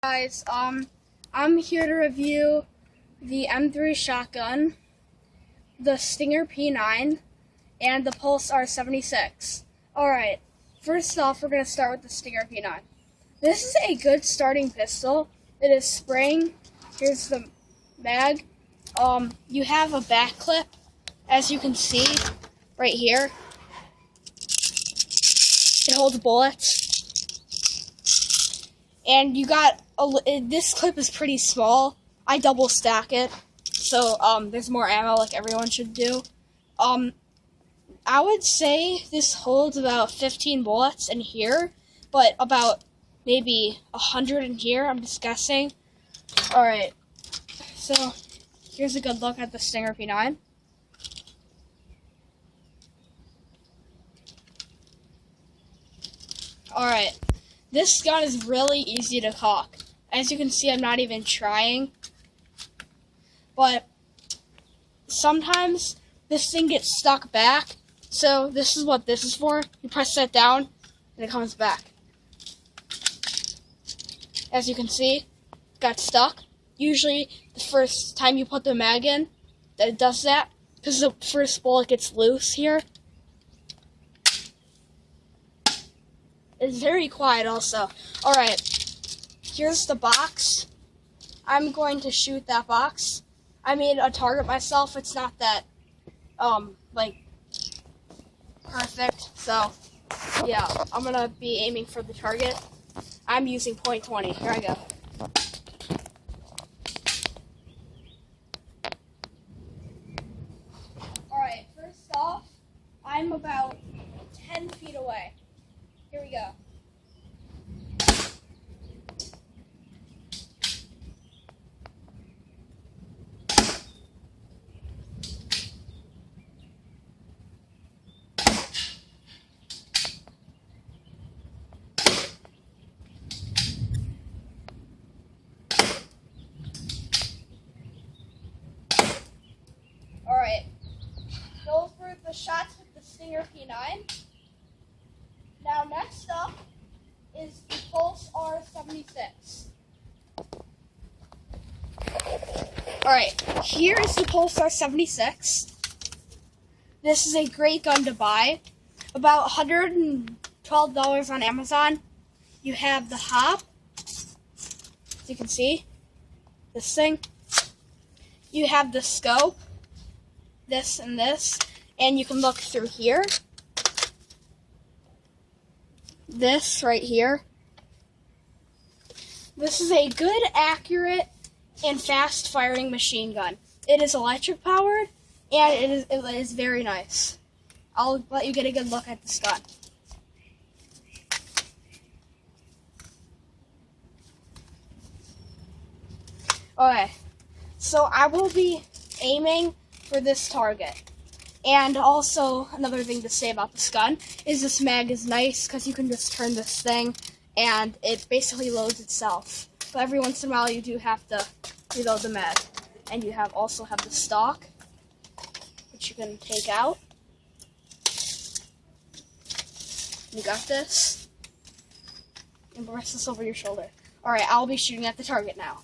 Guys, I'm here to review the M3 shotgun, the Stinger P9, and the Pulse R76. Alright, first off, we're going to start with the Stinger P9. This is a good starting pistol. It is spraying. Here's the mag. You have a back clip, as you can see, right here. It holds bullets. And you got, this clip is pretty small. I double stack it, so there's more ammo like everyone should do. I would say this holds about 15 bullets in here, but about maybe 100 in here, I'm just guessing. Alright, so here's a good look at the Stinger P9. Alright. This gun is really easy to cock. As you can see, I'm not even trying. But sometimes this thing gets stuck back. So this is what this is for. You press that down and it comes back. As you can see, it got stuck. Usually the first time you put the mag in, it does that. Because the first bullet gets loose here. It's very quiet also. Alright, here's the box. I'm going to shoot that box. I made a target myself. It's not that, perfect. So, yeah, I'm going to be aiming for the target. I'm using .20. Here I go. Alright, first off, I'm about 10 feet away. Here we go. Alright. Those were the shots with the Stinger P9. Now, next up is the Pulse R76. Alright, here is the Pulse R76. This is a great gun to buy. About $112 on Amazon. You have the hop, as you can see, this thing. You have the scope, this and this, and you can look through here. This right here. This is a good, accurate, and fast-firing machine gun. It is electric powered, and it is very nice. I'll let you get a good look at this gun. Okay, so I will be aiming for this target. And also, another thing to say about this gun is this mag is nice because you can just turn this thing and it basically loads itself. But every once in a while you do have to reload the mag. And you also have the stock, which you can take out. You got this. And rest this over your shoulder. Alright, I'll be shooting at the target now.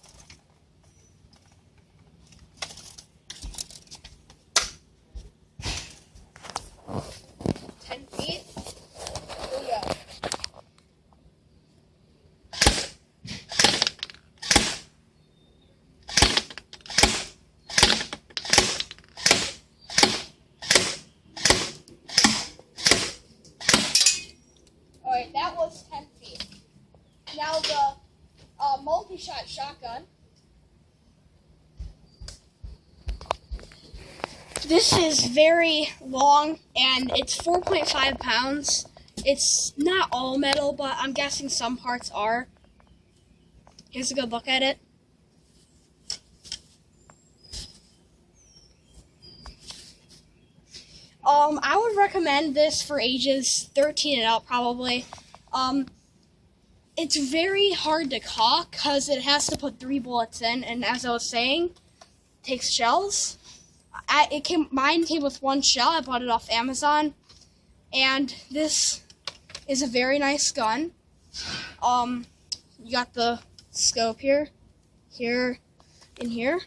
Alright, that was 10 feet. Now the multi-shot shotgun. This is very long, and it's 4.5 pounds. It's not all metal, but I'm guessing some parts are. Here's a good look at it. I would recommend this for ages 13 and up, probably. It's very hard to cock because it has to put 3 bullets in, and as I was saying, it takes shells. Mine came with 1 shell. I bought it off Amazon, and this is a very nice gun. You got the scope here, and here.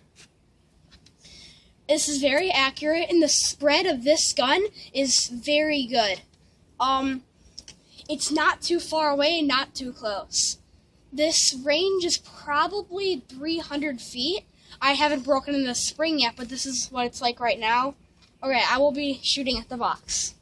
This is very accurate, and the spread of this gun is very good. It's not too far away, not too close. This range is probably 300 feet. I haven't broken in the spring yet, but this is what it's like right now. Okay, I will be shooting at the box.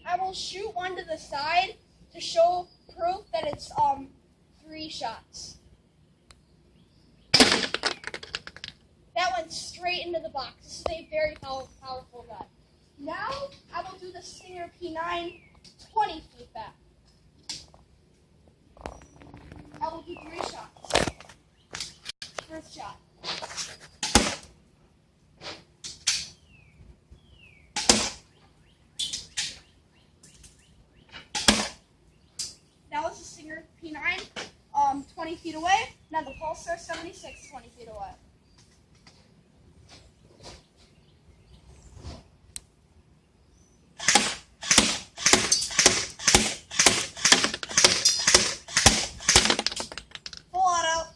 I will shoot one to the side to show proof that it's 3 shots. That went straight into the box. This is a very powerful gun. Now I will do the Stinger P9 20 feet back. I will do 3 shots. First shot. That was the Stinger P9, 20 feet away. Now the Pulse r76, 20 feet away. Full auto.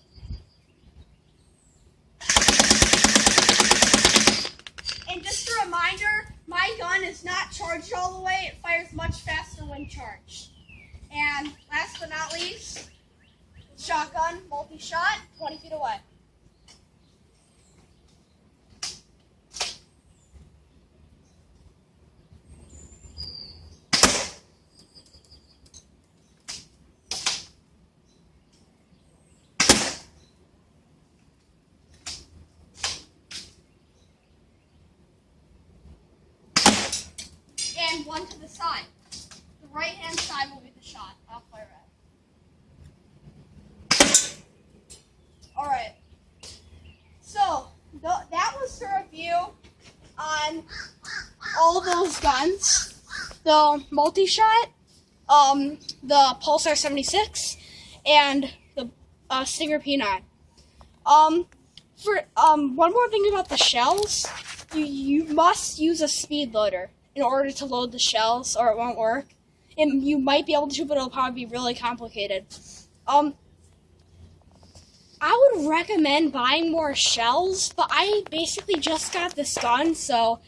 And just a reminder, my gun is not charged all the way. It fires much faster when charged. And last but not least, shotgun, multi-shot, 20 feet away. And one to the side. The right-hand side will be the shot. I'll fire it. Alright. So, that was the review on all those guns. The multi-shot, the Pulse r76, and the Stinger P9. One more thing about the shells. You must use a speed loader in order to load the shells, or it won't work. And you might be able to, but it'll probably be really complicated. I would recommend buying more shells, but I basically just got this gun, so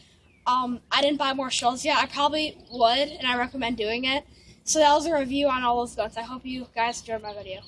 I didn't buy more shells yet. I probably would, and I recommend doing it. So that was a review on all those guns. I hope you guys enjoyed my video.